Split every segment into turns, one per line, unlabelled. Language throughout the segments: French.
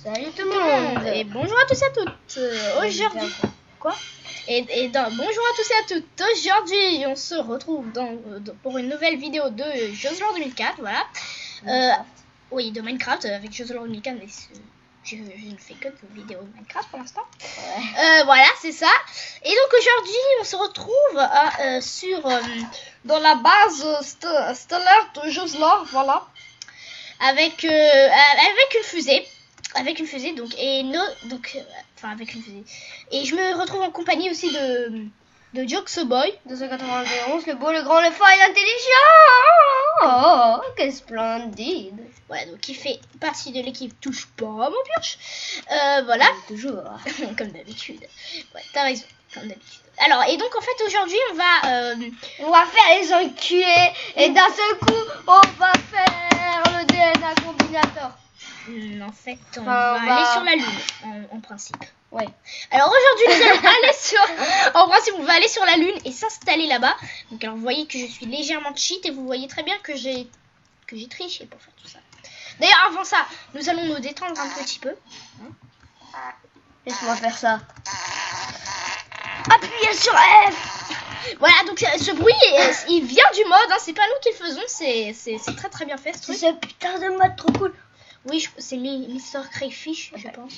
Salut tout le monde.
Et bonjour à tous et à toutes. Aujourd'hui, quoi bonjour à tous et à toutes. Aujourd'hui, on se retrouve pour une nouvelle vidéo de Jeux de l'Or 2004. Voilà. Oui, de Minecraft avec Jeux de l'Or 2004. Mais je ne fais que de vidéos de Minecraft pour l'instant. Ouais. Voilà, c'est ça. Et donc aujourd'hui, on se retrouve dans la base stellaire de Jeux de l'Or. Voilà. Avec une fusée. Avec une fusée, donc avec une fusée. Et je me retrouve en compagnie aussi de Joxoboy.
291, le beau, le grand, le fort et l'intelligent. Oh, que splendide.
Voilà, donc il fait partie de l'équipe Touche pas mon pioche. Voilà.
Toujours.
Comme d'habitude. Ouais, t'as raison, comme d'habitude. Alors, et donc en fait aujourd'hui on va
faire les enculés. Et d'un seul coup, on va faire le DNA combinator.
En fait, on va aller sur la Lune, en principe.
Ouais.
Alors aujourd'hui, nous allons en principe, on va aller sur la Lune et s'installer là-bas. Donc, alors, vous voyez que je suis légèrement cheat et vous voyez très bien que j'ai triché pour faire tout ça. D'ailleurs, avant ça, nous allons nous détendre un petit peu.
Laisse-moi faire ça. Appuyez sur F.
Voilà, donc ce bruit, il vient du mode. Hein, c'est pas nous qui le faisons, c'est très très bien fait ce truc.
C'est ce putain de mode trop cool.
Oui, c'est Mr. Crayfish, je pense.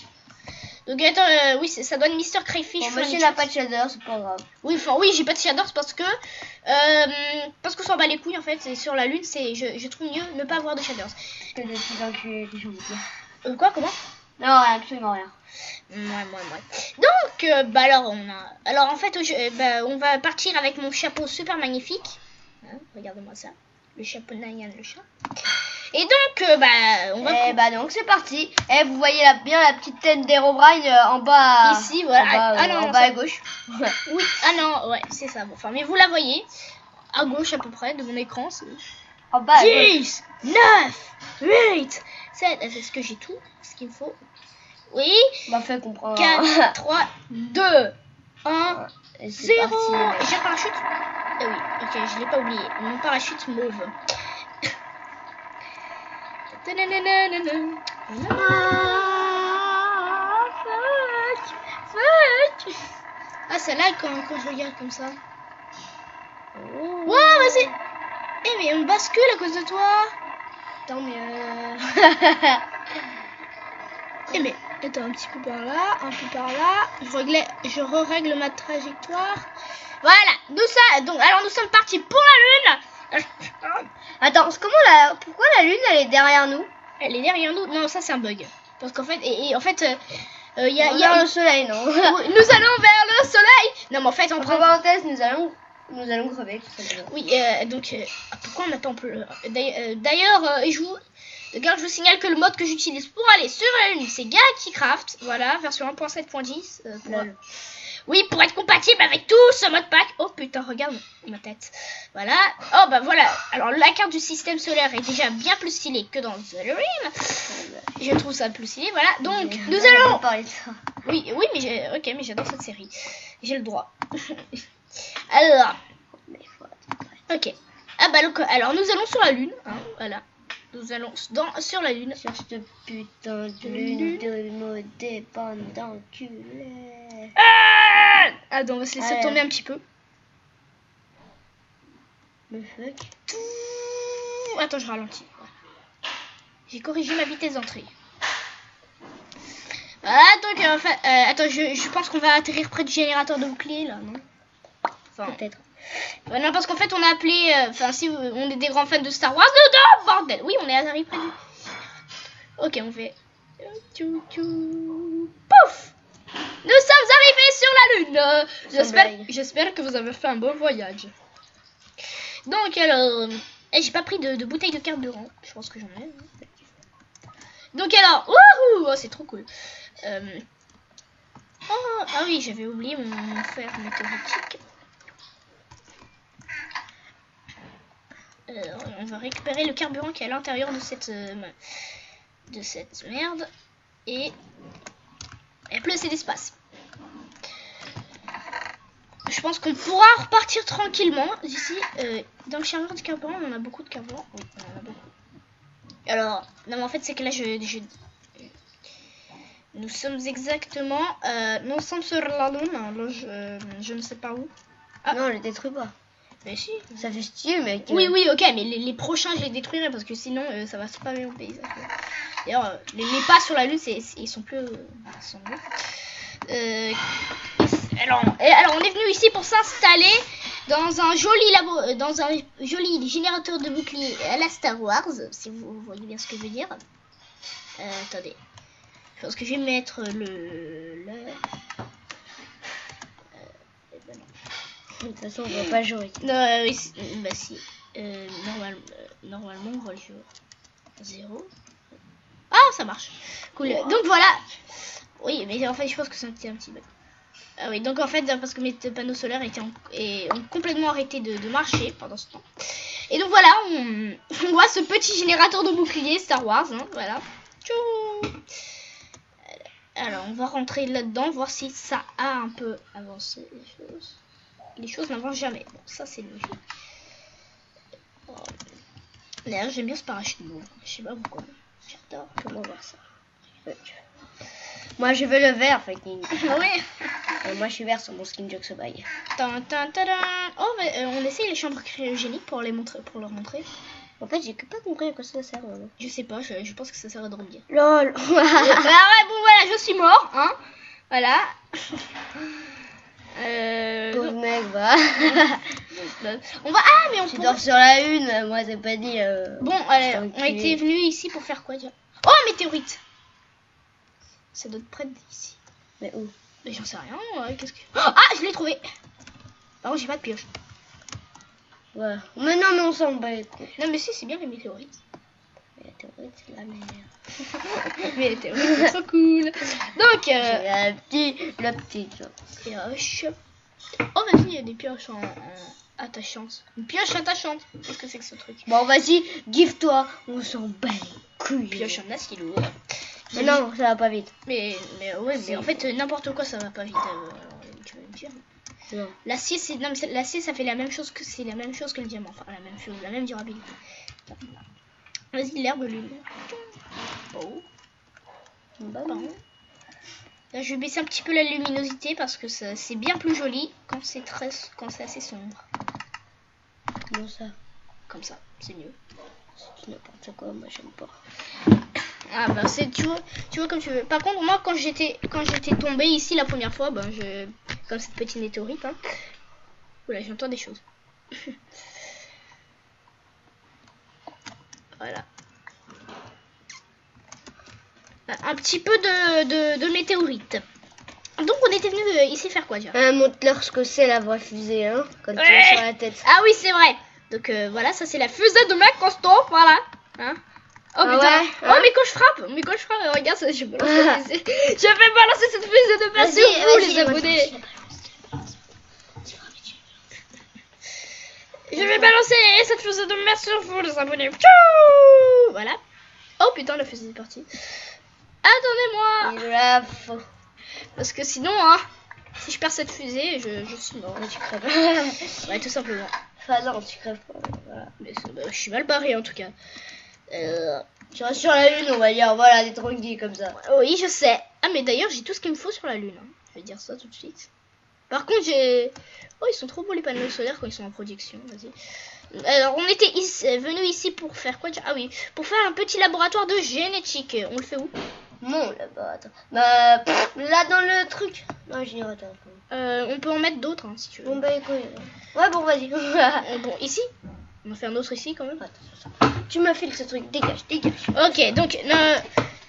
Donc attends, oui, ça donne Mr. Crayfish.
Bon, monsieur n'a pas de shader, c'est pas grave.
Oui, j'ai pas de shaders parce que s'en bat les couilles en fait. Et sur la Lune, je trouve mieux ne pas avoir de shaders.
Que des petits enculés, je vous dis.
Quoi, comment?
Non, absolument rien.
Ouais. Donc, alors en fait, on va partir avec mon chapeau super magnifique. Hein, regardez-moi ça, le chapeau Nayan, le chat. Et donc, on va.
Donc c'est parti. Et vous voyez bien la petite tête d'Herobrine en bas.
Ici, voilà.
En bas à gauche.
Oui. Ah non, ouais, c'est ça. Bon, enfin, mais vous la voyez à gauche à peu près de mon écran.
En bas.
10, 9, 8, 7. Est-ce que j'ai tout ce qu'il me faut? Oui.
Bah fait comprendre.
4, 3, 2, 1, 0. J'ai un parachute. Ah oui, ok, je l'ai pas oublié. Mon parachute mauve. Ah, celle-là, quand je regarde comme ça. Ouais, vas-y. Mais on bascule à cause de toi. Attends, mais mais attends, un petit peu par là, un peu par là. Je règle ma trajectoire. Voilà, nous sommes partis pour la Lune.
Attends, pourquoi la Lune elle est derrière nous?
Elle est derrière nous. Non, ça c'est un bug. Parce qu'en fait, il y a
le soleil, non?
Nous allons vers le soleil. Non, mais en fait,
entre parenthèses, nous allons crever.
Oui, pourquoi on attend plus? D'ailleurs, je vous signale que le mode que j'utilise pour aller sur la Lune, c'est Galaxy Craft. Voilà, version 1.7.10. Oui, pour être compatible avec tout ce mode pack. Oh putain, regarde ma tête. Voilà. Oh bah voilà. Alors la carte du système solaire est déjà bien plus stylée que dans The Dream. Je trouve ça plus stylé. Voilà. Donc nous allons. Oui, mais j'adore cette série. J'ai le droit. Alors. Ok. Alors nous allons sur la Lune. Hein, voilà. Nous allons sur la Lune.
Sur cette putain de lune de nos dépendants d'enculés.
Attends, on va se laisser tomber un petit peu.
Le fuck.
Attends, je ralentis. J'ai corrigé ma vitesse d'entrée. Voilà, donc attends, je pense qu'on va atterrir près du générateur de bouclier là, non? Enfin,
peut-être.
Non, parce qu'en fait on a appelé, si on est des grands fans de Star Wars, bordel. Oui, on est arrivé près du. Ok, on fait. Pouf! Nous sommes arrivés sur la Lune. J'espère que vous avez fait un bon voyage. Donc alors, j'ai pas pris de bouteille de carburant. Je pense que j'en ai. Donc alors, wouhou, c'est trop cool. Ah oui, j'avais oublié mon fer météoritique. On va récupérer le carburant qui est à l'intérieur de cette merde et plus assez d'espace. Je pense qu'on pourra repartir tranquillement d'ici. Dans le chargeur de carburant, on en a beaucoup de carburant. Oui, on en a beaucoup. Alors, non mais en fait c'est que là Nous sommes exactement... nous sommes sur la lune. Là, je ne sais pas où. Ah.
Non, je les détruis pas.
Mais si.
Ça fait style, mec.
Oui, ok, mais les prochains, je les détruirai parce que sinon, ça va spammer au paysage. D'ailleurs, les pas sur la lune, ils sont plus... ils sont bleus. Alors, on est venu ici pour s'installer dans un joli générateur de bouclier à la Star Wars, si vous voyez bien ce que je veux dire. Attendez. Je pense que je vais mettre ben non.
De toute façon, on va pas jouer.
Non, bah si. Normalement, on va le jouer. 0. Ah, ça marche. Cool.
Wow.
Donc voilà. Oui, mais en fait, je pense que c'est un petit bug. Ah oui, donc en fait, parce que mes panneaux solaires ont complètement arrêté de marcher pendant ce temps. Et donc voilà, on voit ce petit générateur de bouclier Star Wars. Hein, voilà. Tchou. Alors, on va rentrer là-dedans, voir si ça a un peu avancé les choses. Les choses n'avancent jamais. Bon, ça c'est logique. D'ailleurs, j'aime bien ce parachute mauve. Je sais pas pourquoi. J'adore. Comment voir ça.
Moi, je veux le vert, fucking.
Ah ouais.
Moi, je suis vert sur mon skin Jox Bye.
Oh, mais, on essaye les chambres cryogéniques pour leur montrer.
En fait, j'ai que pas compris à quoi ça sert.
Je sais pas, je pense que ça sert à dormir.
LOL.
Bah ouais, bon voilà, je suis mort, hein. Voilà.
Pauvre mec, va.
On va... Ah, mais on
Tu
peut...
dors sur la une, moi, c'est pas dit.
Bon, allez, on était venu ici pour faire quoi déjà? Oh, un météorite. Ça doit être près d'ici.
Mais où?
Mais j'en sais rien, qu'est-ce que... Oh, ah, je l'ai trouvé. Par contre, j'ai pas de pioche.
Ouais. Mais non, mais on s'en bat.
Non, mais si, c'est bien les météorites.
Mais la théorie, c'est la merde.
Mais les météorites sont cool. Donc,
Le petit.
pioche. Oh, vas-y, il y a des pioches en attachantes. Une pioche attachante. Qu'est-ce que c'est que ce truc?
Bon, vas-y, give-toi. On s'en bat les couilles.
Pioche en acier lourd.
Mais non, ça va pas vite.
Mais ouais, mais en fait, n'importe quoi, ça va pas vite. Tu vas me dire.
Non.
L'acier, l'acier, ça fait la même chose que le diamant. Enfin, la même chose, la même durabilité. Vas-y, l'herbe lune. Oh. Pardon. Là, je vais baisser un petit peu la luminosité parce que c'est bien plus joli quand c'est assez sombre.
Comment ça?
Comme ça, c'est mieux.
C'est n'importe quoi, moi j'aime pas.
Ah bah tu vois comme tu veux. Par contre, moi quand j'étais tombée ici la première fois, ben comme cette petite météorite, hein. Oula, j'entends des choses. Voilà. Un petit peu de météorite. Donc on était venu ici faire quoi déjà?
Montre-leur ce que c'est la voie fusée, hein, quand tu
Ouais.
es sur la tête.
Ah oui, c'est vrai. Donc voilà, ça c'est la fusée de mec Constant, voilà. Hein? Oh putain.
Ouais, hein.
Oh mais quand je frappe, regarde ça, je vais balancer cette fusée de main sur vous les abonnés. Je vais balancer cette fusée de main sur vous les abonnés. Tchou. Voilà. Oh putain, la fusée est partie. Attendez-moi.
Il la faut.
Parce que sinon, hein, si je perds cette fusée, je suis mort.
Mais tu crèves.
Ouais, tout simplement.
Enfin non, tu crèves pas. Voilà.
Mais je suis mal barré en tout cas.
Tu restes sur la lune, on va dire, voilà, des tranquilles comme ça.
Oui, je sais. Ah, mais d'ailleurs, j'ai tout ce qu'il me faut sur la lune. Hein. Je vais dire ça tout de suite. Par contre, j'ai... Oh, ils sont trop beaux les panneaux solaires quand ils sont en projection. Vas-y. Alors, on était venu ici pour faire quoi? Ah oui, pour faire un petit laboratoire de génétique. On le fait où?
Non, là-bas, attends. Bah, là dans le truc. Non, j'irai, attends.
On peut en mettre d'autres, hein, si tu veux.
Bon, bah, écoute. Ouais, bon, vas-y.
Bon, ici? On va faire un autre ici, quand même.
Attends. Tu me files ce truc, dégage.
Ok, donc...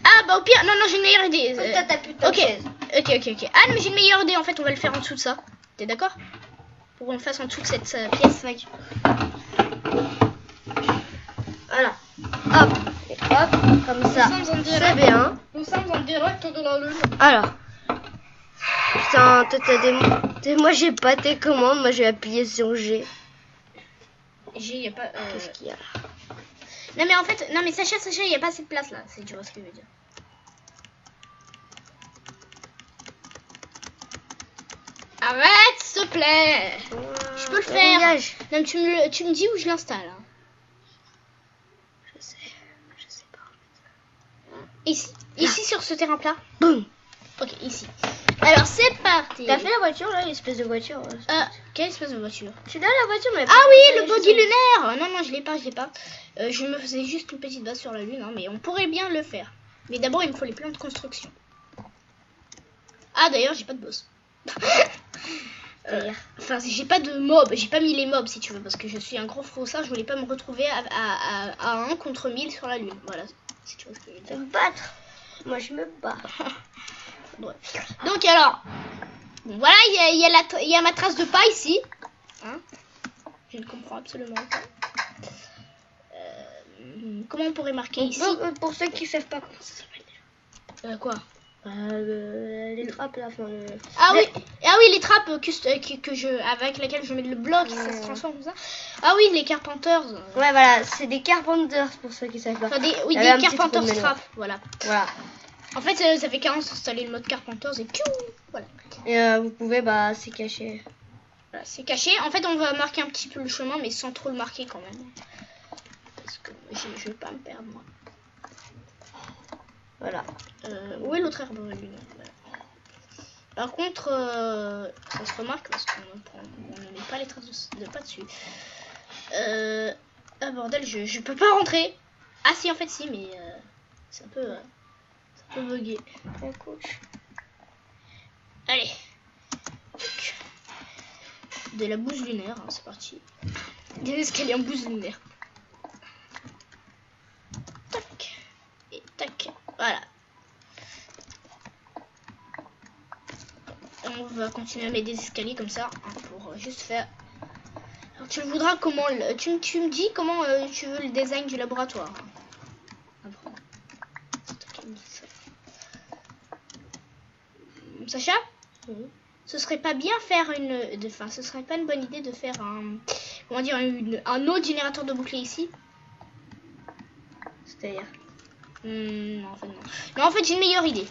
Ah, bah, au pire... Non, j'ai une meilleure idée.
T'as ta putain de chaise.
Ok. Ah, mais j'ai une meilleure idée, en fait, on va le faire en dessous de ça. T'es d'accord? Pour qu'on le fasse en dessous de cette pièce.
Voilà. Hop. Et hop, comme ça. C'est bien.
Nous sommes en direct de la lune.
Alors. Putain, toi t'as moi j'ai pas tes commandes, moi j'ai appuyé sur G.
G, y a pas...
Qu'est-ce qu'il y a là?
Non, mais en fait... Non, mais Sacha, y a pas cette place, là. Tu vois ce que je veux dire. Arrête, s'il te plaît. Je peux le faire.
Dégage.
Non, mais tu me dis où je l'installe. Hein.
Je sais pas.
Ici sur ce terrain plat.
Boum.
Ok, ici. Alors c'est parti.
T'as fait la voiture là, l'espèce de voiture
Quelle espèce de voiture?
Tu l'as la voiture mais
Ah oui, le buggy lunaire. Non, je l'ai pas. Je me faisais juste une petite base sur la lune, hein, mais on pourrait bien le faire. Mais d'abord, il me faut les plans de construction. Ah d'ailleurs, j'ai pas de boss. Enfin, j'ai pas de mob, j'ai pas mis les mobs si tu veux, parce que je suis un gros froussard, je voulais pas me retrouver à 1 contre 1000 sur la lune. Voilà, si tu vois ce que je veux dire.
Me battre. Moi je me bats.
Ouais. Donc alors, voilà, il y a ma trace de pas ici. Hein, je ne comprends absolument pas. Comment on pourrait marquer ici?
Pour ceux qui savent pas comment ça s'appelle.
Quoi?
Les trappes là.
Ah oui, les trappes avec lesquelles je mets le bloc, ça se transforme comme ça. Ah oui, les Carpenters.
Ouais, voilà, c'est des Carpenters pour ceux qui savent pas.
Enfin, des Carpenters trappes, voilà. En fait, ça fait 40 installer le mode Carpenters et piou, voilà.
Et vous pouvez, c'est caché.
Voilà, c'est caché. En fait, on va marquer un petit peu le chemin, mais sans trop le marquer quand même. Parce que je vais pas me perdre, moi.
Voilà.
Où est l'autre herbe lunaire? Par contre, ça se remarque parce qu'on ne met pas les traces de pas dessus. Ah bordel, je peux pas rentrer. Ah si, en fait si, mais c'est un peu bugué. Allez. Donc, de la bouse lunaire, hein, c'est parti. Des escaliers en bouse lunaire. Tac. Et tac. Voilà. On va continuer à mettre des escaliers comme ça, hein, pour juste faire... Alors, tu voudras comment... Tu me dis comment tu veux le design du laboratoire. Après. C'est toi qui me dis ça. Sacha, ce serait pas bien faire enfin, ce serait pas une bonne idée de faire comment dire, un autre générateur de bouclier ici.
C'est-à-dire
non, en fait non. Mais en fait j'ai une meilleure idée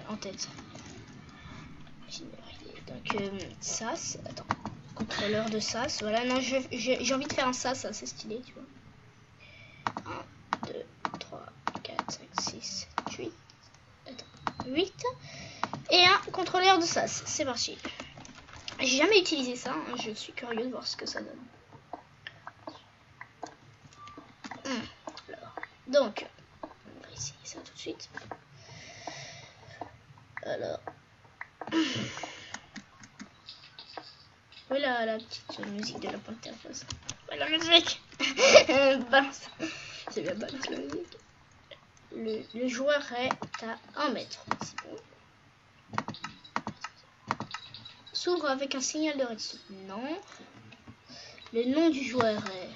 en tête. J'ai une meilleure idée. Donc ça, attends, contrôleur de sas. Voilà, non, j'ai envie de faire un sas assez stylé, tu vois. 1, 2, 3, 4, 5, 6, 7, 8. Attends, 8. Et un contrôleur de sas. C'est parti. J'ai jamais utilisé ça, hein. Je suis curieux de voir ce que ça donne. Alors, donc, on va essayer ça tout de suite. Alors, voilà la petite musique de la panthère. Voilà la musique. Balance. C'est bien, balance la musique. Le joueur est à 1 mètre. C'est bon. S'ouvre avec un signal de redstone. Non. Le nom du joueur est...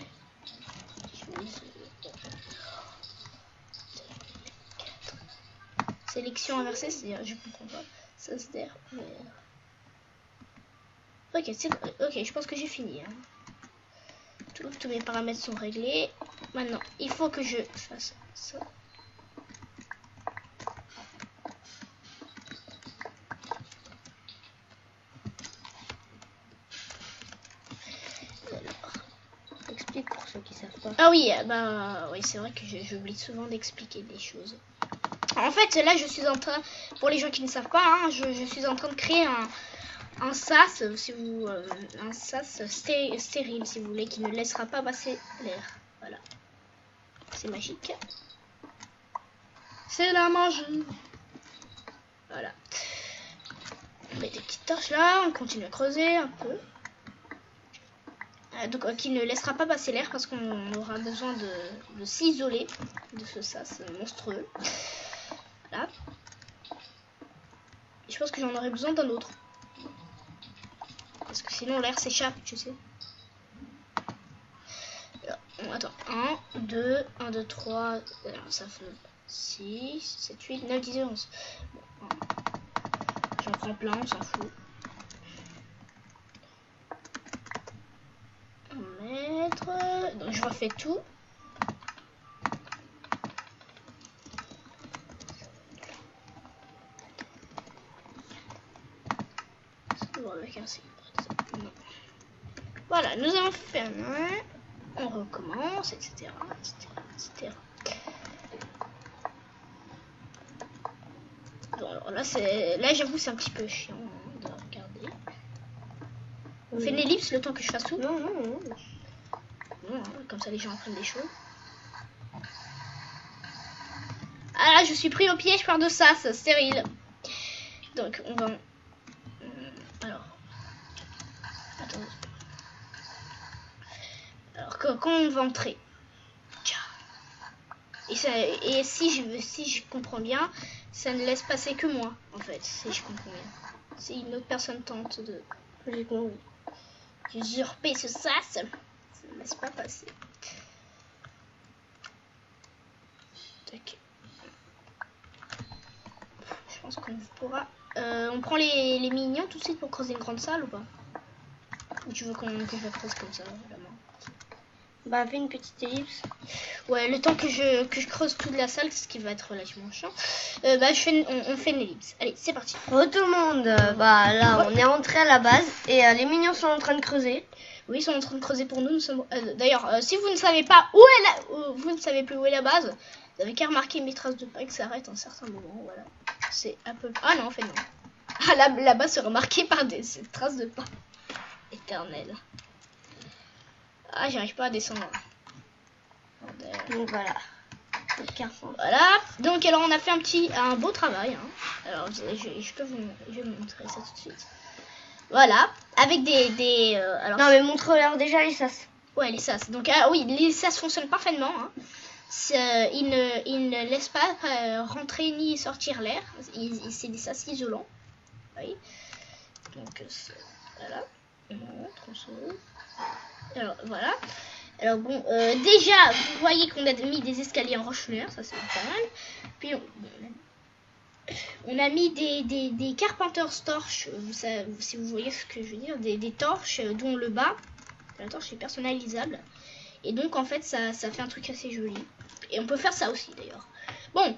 Sélection inversée, c'est-à-dire, je comprends pas. Ça se der. Ok, je pense que j'ai fini. Hein. Tous mes paramètres sont réglés. Maintenant, il faut que je fasse ça.
Explique pour ceux qui savent pas.
Ah oui, oui, c'est vrai que j'oublie souvent d'expliquer des choses. En fait, là, je suis en train, pour les gens qui ne savent pas, hein, je suis en train de créer un sas, si vous, un sas stérile, si vous voulez, qui ne laissera pas passer l'air. Voilà, c'est magique. C'est la magie. Voilà. On met des petites torches là, on continue à creuser un peu. Donc qui ne laissera pas passer l'air parce qu'on aura besoin de s'isoler de ce sas monstrueux. Voilà. Et je pense que j'en aurai besoin d'un autre. Parce que sinon l'air s'échappe, tu sais. Alors, attends. 1, 2, 1, 2, 3. Alors, ça fait 6, 7, 8, 9, 10, 11. Bon, j'en prends plein, on s'en fout. Donc je refais tout. Voilà, nous avons fait un. On recommence, etc. Bon, alors, Alors là j'avoue c'est un petit peu chiant hein, de regarder. On fait une ellipse le temps que je fasse tout.
Non, non, non.
Bon, hein, comme ça les gens apprennent des choses. Ah là je suis pris au piège par de ça, c'est stérile. Donc on va... Alors... Attendez. Alors quand on va entrer... Et si je comprends bien, ça ne laisse passer que moi, en fait, si je comprends bien. Si une autre personne tente de usurper ce sas, ça ne laisse pas passer. Tac. Je pense qu'on pourra... on prend les mignons tout de suite pour creuser une grande salle ou pas? Ou tu veux qu'on la creuse comme ça, la main?
Bah, fais une petite ellipse.
Ouais, le temps que je creuse toute la salle, ce qui va être relativement chiant, bah, on fait une ellipse. Allez, c'est parti.
Oh tout le monde, bah là on est rentré à la base et les mignons sont en train de creuser.
Oui, ils sont en train de creuser pour nous. D'ailleurs, si vous ne savez pas où est vous ne savez plus où est la base, vous avez qu'à remarquer mes traces de pas que ça arrête à un certain moment. Voilà, c'est un peu. Ah non, en fait non. Ah la base sera marquée par ces traces de pas éternelles. Ah, j'arrive pas à descendre.
Donc voilà.
Voilà. Donc alors on a fait un beau travail. Hein. Alors je peux vous montrer ça tout de suite. Voilà, avec alors.
Non mais montre-leur déjà les sas.
Ouais, les sas. Donc oui, les sas fonctionnent parfaitement. Hein. Ils ne laissent pas rentrer ni sortir l'air. C'est des sas isolants. Oui. Donc voilà. On montre. Alors voilà. Alors bon, déjà, vous voyez qu'on a mis des escaliers en roche lunaire, ça c'est pas mal. Puis on a mis des Carpenter's torches, si vous voyez ce que je veux dire, des torches dont le bas, la torche est personnalisable. Et donc en fait ça fait un truc assez joli. Et on peut faire ça aussi d'ailleurs. Bon,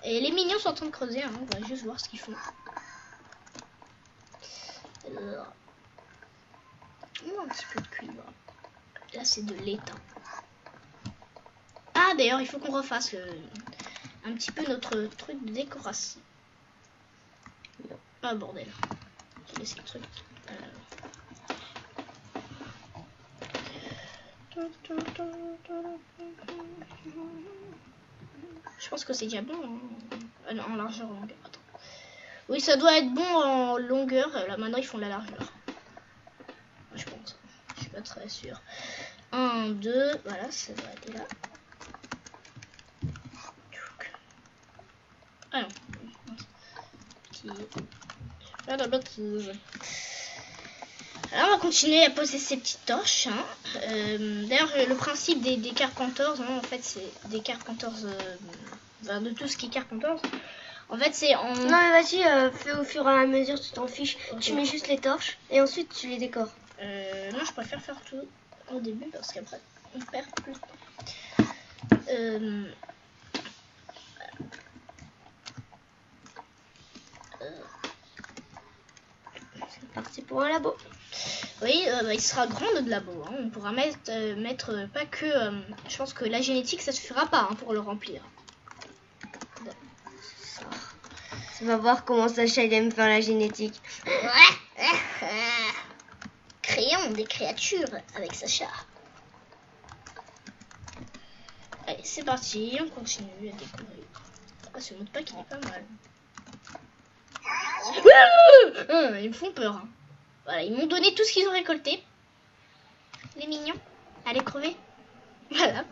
et les mignons sont en train de creuser, hein, on va juste voir ce qu'ils font. Alors, un petit peu de cuivre. Là c'est de l'étain. Ah d'ailleurs il faut qu'on refasse un petit peu notre truc de décoration. Ah bordel. J'ai laissé le truc. Je pense que c'est déjà bon en largeur, en longueur. Attends. Oui ça doit être bon en longueur. Là maintenant ils font la largeur. Je pense. Je suis pas très sûre. 1, 2, voilà, ça doit être là. Ah non. Pas de bêtises. Alors on va continuer à poser ces petites torches. Hein. D'ailleurs le principe des Carpenters, hein, en fait c'est des Carpenters, de tout ce qui est Carpenters. En fait c'est en...
Non mais vas-y, fais au fur et à mesure, tu t'en fiches. Okay. Tu mets juste les torches et ensuite tu les décores.
Non, je préfère faire tout au début parce qu'après on perd plus de temps.
C'est parti pour un labo.
Oui, il sera grand notre labo. Hein. On pourra mettre pas que... je pense que la génétique ça suffira pas hein, pour le remplir.
Tu vas voir comment Sacha il aime faire la génétique.
Créons des créatures avec Sacha. Allez, c'est parti, on continue à découvrir. Ah, ce mot de pack il est pas mal. Ils me font peur. Hein. Voilà, ils m'ont donné tout ce qu'ils ont récolté. Les mignons. Allez crever. Voilà.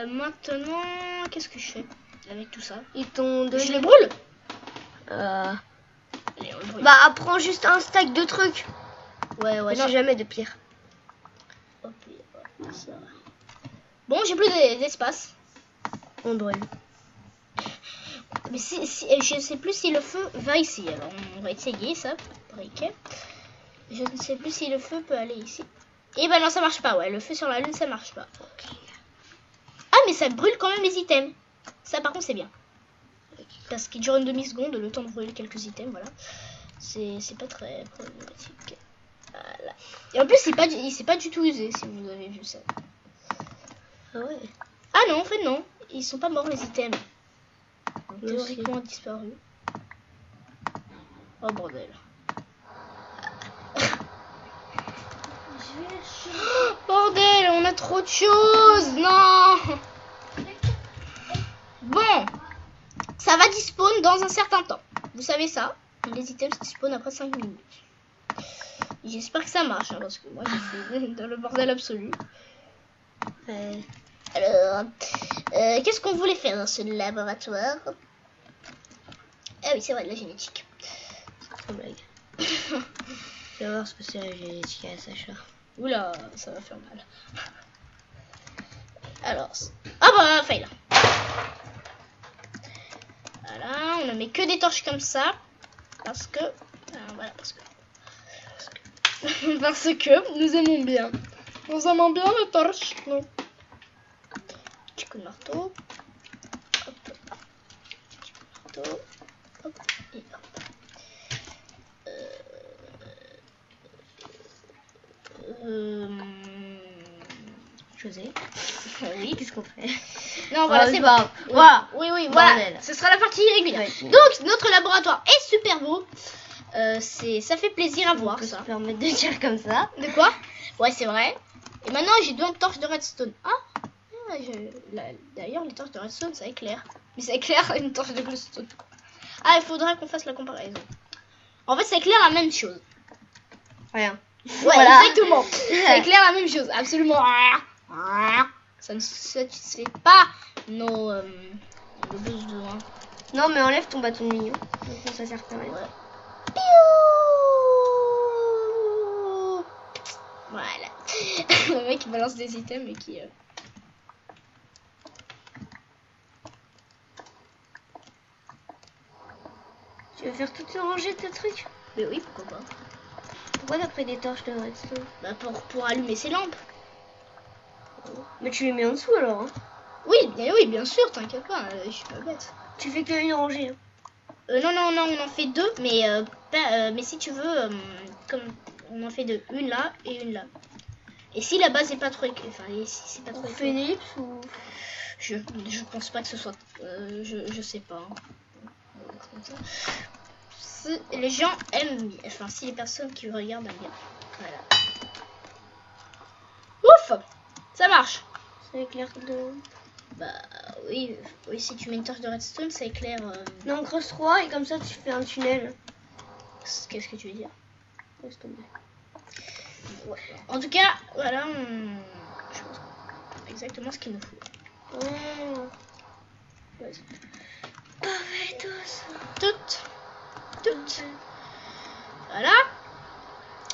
Maintenant, qu'est-ce que je fais avec tout ça?
Ils t'ont donné...
Je les brûle.
Allez, bah, prends juste un stack de trucs.
Ouais,
on sait jamais de pire.
Hop, ça. Bon, j'ai plus d'espace.
On brûle.
Mais je sais plus si le feu va ici. Alors, on va essayer ça. Briquet. Je ne sais plus si le feu peut aller ici. Et ben non, ça marche pas. Ouais, le feu sur la lune, ça marche pas. Okay. Ah, mais ça brûle quand même les items. Ça, par contre, c'est bien. Parce qu'il dure une demi-seconde, le temps de brûler quelques items, voilà. C'est pas très problématique. Voilà. Et en plus, il s'est pas du tout usé, si vous avez vu ça.
Ah ouais.
Ah non, en fait non. Ils sont pas morts les items. Théoriquement disparus. Oh bordel. Oh, bordel, on a trop de choses. Non. Bon, ça va despawn dans un certain temps. Vous savez ça. Les items despawn après 5 minutes. J'espère que ça marche, hein, parce que moi je suis dans le bordel absolu. Alors, qu'est-ce qu'on voulait faire dans ce laboratoire? Ah oui, c'est vrai, de la génétique.
C'est une blague. Tu vas voir ce que c'est la génétique à Sacha.
Oula, ça va faire mal. Alors, ah bah, fail. Voilà, on ne met que des torches comme ça. Parce que, voilà, parce que parce que nous aimons bien. Nous aimons bien les torches. Non. Petit coup de marteau. Hop. Petit coup de marteau. Hop. Et hop.
José.
Oui.
Qu'est-ce qu'on fait?
Non, voilà, c'est bon.
Voilà.
Oui, voilà.
Bordel.
Ce sera la partie régulière.
Ouais.
Donc, notre laboratoire est super beau. Ça fait plaisir à voir,
On peut
ça.
se permettre de dire comme ça.
De quoi? Ouais, c'est vrai. Et maintenant, j'ai 2 torches de redstone. D'ailleurs, les torches de redstone, ça éclaire. Mais ça éclaire une torche de redstone. Ah, il faudra qu'on fasse la comparaison. En fait, ça éclaire la même chose.
Rien.
Ouais,
Voilà.
exactement. Ça éclaire la même chose. Absolument. Ça ne satisfait pas nos besoins.
Non, mais enlève ton bâton de mignon. Donc ça sert à rien.
Ouais. Voilà. Le mec qui balance des items et qui...
Tu veux faire toutes les rangées de tes trucs?
Mais oui, pourquoi pas.
Pourquoi t'as pris des torches de redstone?
Bah pour allumer ces lampes.
Mais tu les mets en dessous alors, hein.
Oui, bien sûr, t'inquiète pas, je suis pas bête.
Tu fais qu'une rangée, hein.
Non, on en fait 2, mais si tu veux, comme on en fait 2, une là et une là. Et si la base est pas trop, enfin, si c'est pas trop,
On fait une ellipse ou...
je pense pas que ce soit, je sais pas. Hein. Si les gens aiment, enfin si les personnes qui regardent aiment bien, voilà. Ouf, ça marche.
Ça éclaire de...
Bah oui, si tu mets une torche de redstone, ça éclaire.
Non, creuse 3 et comme ça tu fais un tunnel.
Qu'est-ce que tu veux dire?
Laisse tomber.
Ouais. En tout cas, voilà, je pense qu'on a exactement ce qu'il nous faut.
Oh.
Vas-y.
Toutes.
Voilà.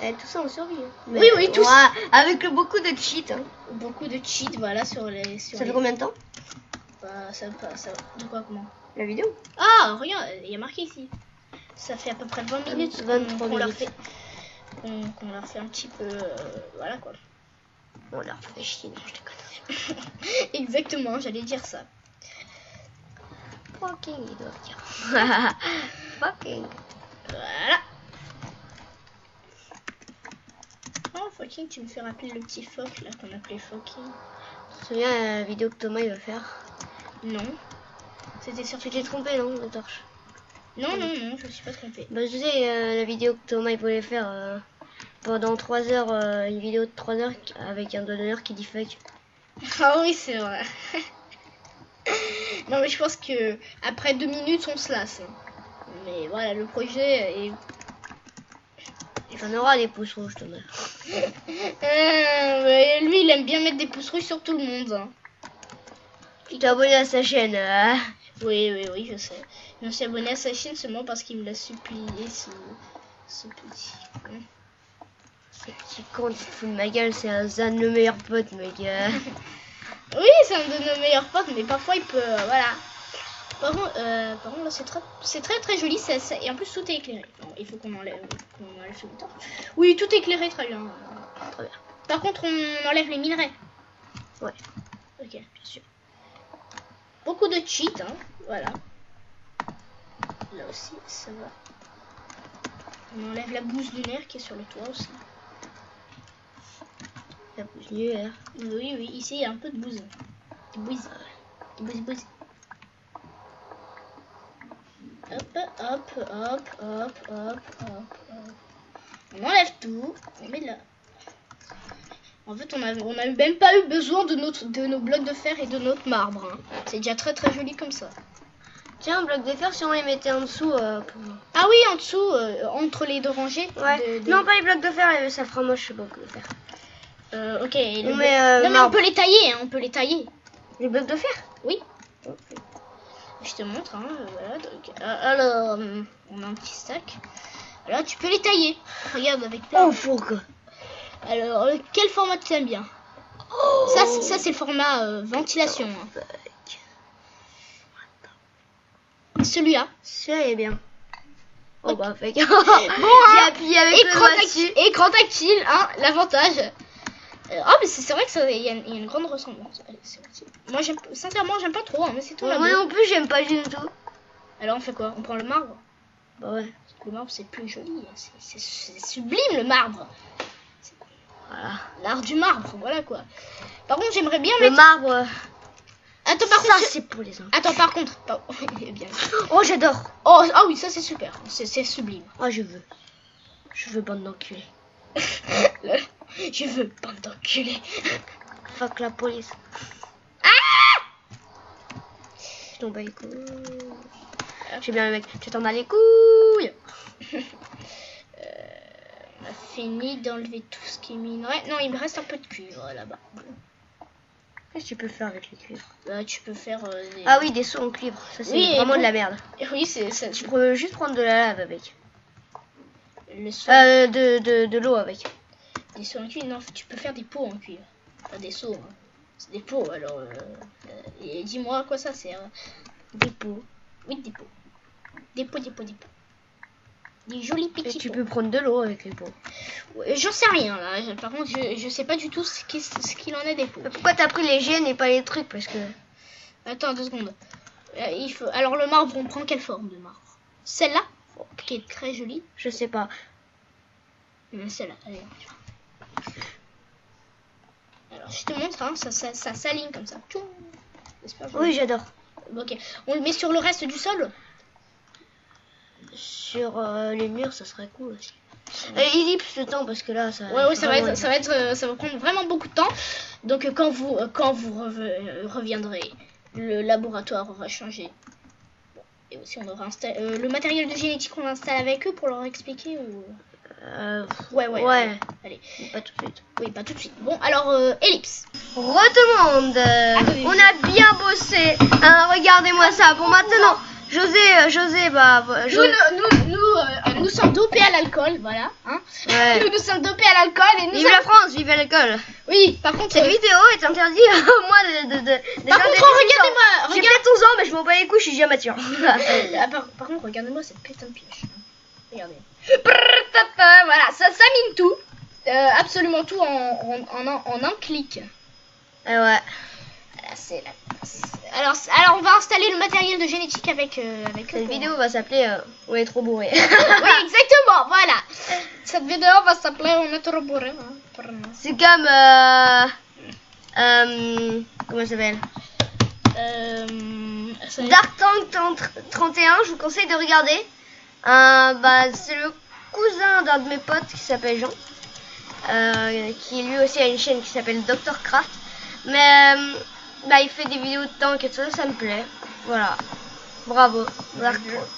Et tout ça on survit. Hein.
Oui, tous.
Ouais, avec beaucoup de cheats. Hein.
Beaucoup de cheats, voilà, sur les.
Ça fait combien de temps?
Bah, ça. De quoi, comment?
La vidéo?
Ah, regarde, il y a marqué ici. Ça fait à peu près 20 minutes
23
qu'on leur
minutes.
fait. Qu'on leur fait un petit peu. Voilà quoi.
On leur fait chier, non, je déconne.
Exactement, j'allais dire ça.
Fucking, il doit dire. Fucking.
Voilà. Oh, fucking, tu me fais rappeler le petit phoque là qu'on appelait fucking.
Tu te souviens la vidéo que Thomas il va faire?
Non. C'était sur.
Tu t'es trompé, non, de torche?
Non, je me suis pas trompée.
Bah, je sais, la vidéo que Thomas il voulait faire pendant 3 heures, une vidéo de 3 heures avec un doigt d'honneur qui dit fuck.
Ah oui, c'est vrai. Non, mais je pense que après 2 minutes, on se lasse. Mais voilà, le projet est.
Il y en aura des pouces rouges, Thomas.
Mais lui, il aime bien mettre des pouces rouges sur tout le monde. Hein.
Tu t'es abonné à sa chaîne.
Oui, je sais. Je me suis abonné à sa chaîne seulement parce qu'il me l'a supplié, ce petit.
Ce petit con, tu te fous de ma gueule, c'est un Zan le meilleur pote, mec.
Oui, c'est un de nos meilleurs potes, mais parfois il peut. Voilà. Par contre, là, c'est très joli, et en plus tout est éclairé. Bon, il faut qu'on enlève ce bouton. Oui, tout est éclairé, très bien.
Très bien.
Par contre, on enlève les minerais.
Ouais.
Ok, bien sûr. Beaucoup de cheats, hein. Voilà. Là aussi, ça va. On enlève la bouse lunaire qui est sur le toit aussi.
La pousse lunaire.
Oui, ici il y a un peu de bouse. De bouse. Hop. hop, hop, hop, hop, hop, hop. On enlève tout, on met là. En fait, on a même pas eu besoin de nos blocs de fer et de notre marbre. Hein. C'est déjà très très joli comme ça.
Tiens, un bloc de fer, si on les mettait en dessous.
Ah oui, en dessous, entre les deux rangées.
Ouais. Non, pas les blocs de fer, ça fera moche, les blocs de fer.
Ok.
On met,
non, mais on
marbre.
peut les tailler, hein, on peut les tailler.
Les blocs de fer?
Oui.
Ok.
Je te montre, hein, voilà. Donc, alors, on a un petit stack. Alors, tu peux les tailler. Regarde avec ta...
Oh, faut que...
Alors, quel format tu aimes bien? Ça c'est le format ventilation. Hein. Celui-là.
Celui-là est bien. Oh bah, fait que...
Bon,
J'ai appuyé avec le
écran
doigt
tactile,
dessus.
écran tactile, hein, l'avantage. Mais c'est vrai que ça, il y a une grande ressemblance. Allez, c'est parti. Moi, sincèrement, j'aime pas trop, hein, mais c'est tout.
Moi non plus, j'aime pas du tout.
Alors, on fait quoi? On prend le marbre?
Bah ouais.
Le marbre, c'est plus joli. C'est sublime, le marbre.
Voilà.
L'art du marbre, voilà quoi. Par contre, j'aimerais bien
Le
mettre...
marbre...
Attends, par
ça,
contre...
c'est pour les enfants.
Attends, par contre... bien.
Oh, j'adore.
Oh, ah oui, ça, c'est super. C'est sublime.
Oh, je veux. Je veux bande d'enculés.
Je veux, bande d'enculés.
Fuck la police.
Ah!
Je t'en bats les couilles. J'ai bien le mec. Je t'en bats les couilles.
On a fini d'enlever tout ce qui est minerai. Non, il me reste un peu de cuivre là-bas.
Qu'est-ce que tu peux faire avec les cuivres?
Tu peux faire des...
Ah oui, des seaux en cuivre. Ça, c'est
Oui,
vraiment
et
de la merde.
Oui, c'est ça.
Tu peux juste prendre de la lave avec.
Le seau...
De l'eau avec.
Des seaux en cuivre, non, tu peux faire des pots en cuivre. Pas des seaux, hein. C'est des pots, alors... et dis-moi à quoi ça sert.
Des pots.
Oui, des pots. Des pots. Des jolis
Et
petits
tu
pots.
peux prendre de l'eau avec les pots.
Ouais, j'en sais rien, là. Par contre, je sais pas du tout ce qu'il en est des pots.
Mais pourquoi t'as pris les gènes et pas les trucs? Parce que...
Attends 2 secondes. Il faut... Alors, le marbre, on prend quelle forme de marbre? Celle-là, qui est très jolie.
Je sais pas.
Celle-là, allez. Alors, je te montre, hein, ça s'aligne comme ça. Tchoum. J'espère que-
Oui, j'adore.
Ok, on le met sur le reste du sol.
Sur les murs, ça serait cool aussi. Ellipse le temps parce que là, ça...
Ouais, ça va prendre vraiment beaucoup de temps. Donc, quand vous reviendrez, le laboratoire aura changé. Bon, et aussi, on aura installé le matériel de génétique, on l'installe avec eux pour leur expliquer ou... Ouais. Allez.
Pas tout de suite.
Oui, pas tout de suite. Bon, alors, ellipse.
Retemande. On a bien bossé. Regardez-moi ça. Bon, maintenant, José, bah...
Nous sommes dopés à l'alcool, voilà. Hein.
Ouais.
Nous sommes dopés à l'alcool et nous
Vive la France, vive l'alcool.
Oui, par contre...
Cette vidéo est interdite au moins de...
Par contre, regardez-moi.
J'ai peut-être 11 ans, mais je m'en bats les couilles, je suis déjà mature.
Par contre, regardez-moi cette putain de pioche. Regardez. Voilà, ça mine tout. Absolument tout en un clic.
Ouais.
Voilà, c'est la... Alors, on va installer le matériel de génétique avec
Cette vidéo va s'appeler On est trop bourré.
Oui, exactement, voilà. Cette vidéo va s'appeler On est trop bourré.
C'est comme... comment ça s'appelle? Dark Tank 31, je vous conseille de regarder. C'est le cousin d'un de mes potes qui s'appelle Jean. Qui lui aussi a une chaîne qui s'appelle Dr Craft. Mais il fait des vidéos de tank et tout ça, ça me plaît. Voilà. Bravo. Dark Tank.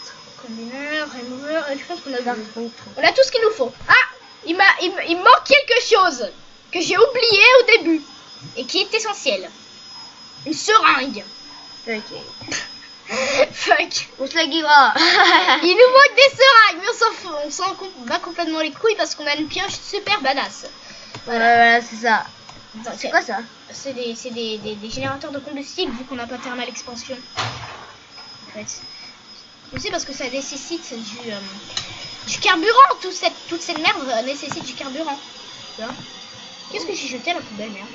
Combineur, remover, je pense qu'on a
Dark
vu.
Tank.
On a tout ce qu'il nous faut. Ah, il manque quelque chose que j'ai oublié au début et qui est essentiel. Une seringue.
Ok.
Fuck.
On se la guidera.
Il nous manque des seringues, mais on s'en fout. On s'en bat complètement les couilles parce qu'on a une pioche super badass.
Voilà, c'est ça. C'est quoi ça?
C'est des générateurs de combustible vu qu'on n'a pas thermal expansion. En fait. Je sais parce que ça nécessite du carburant. Toute cette merde nécessite du carburant. Tu vois? Qu'est-ce que j'ai jeté à la poubelle, merde?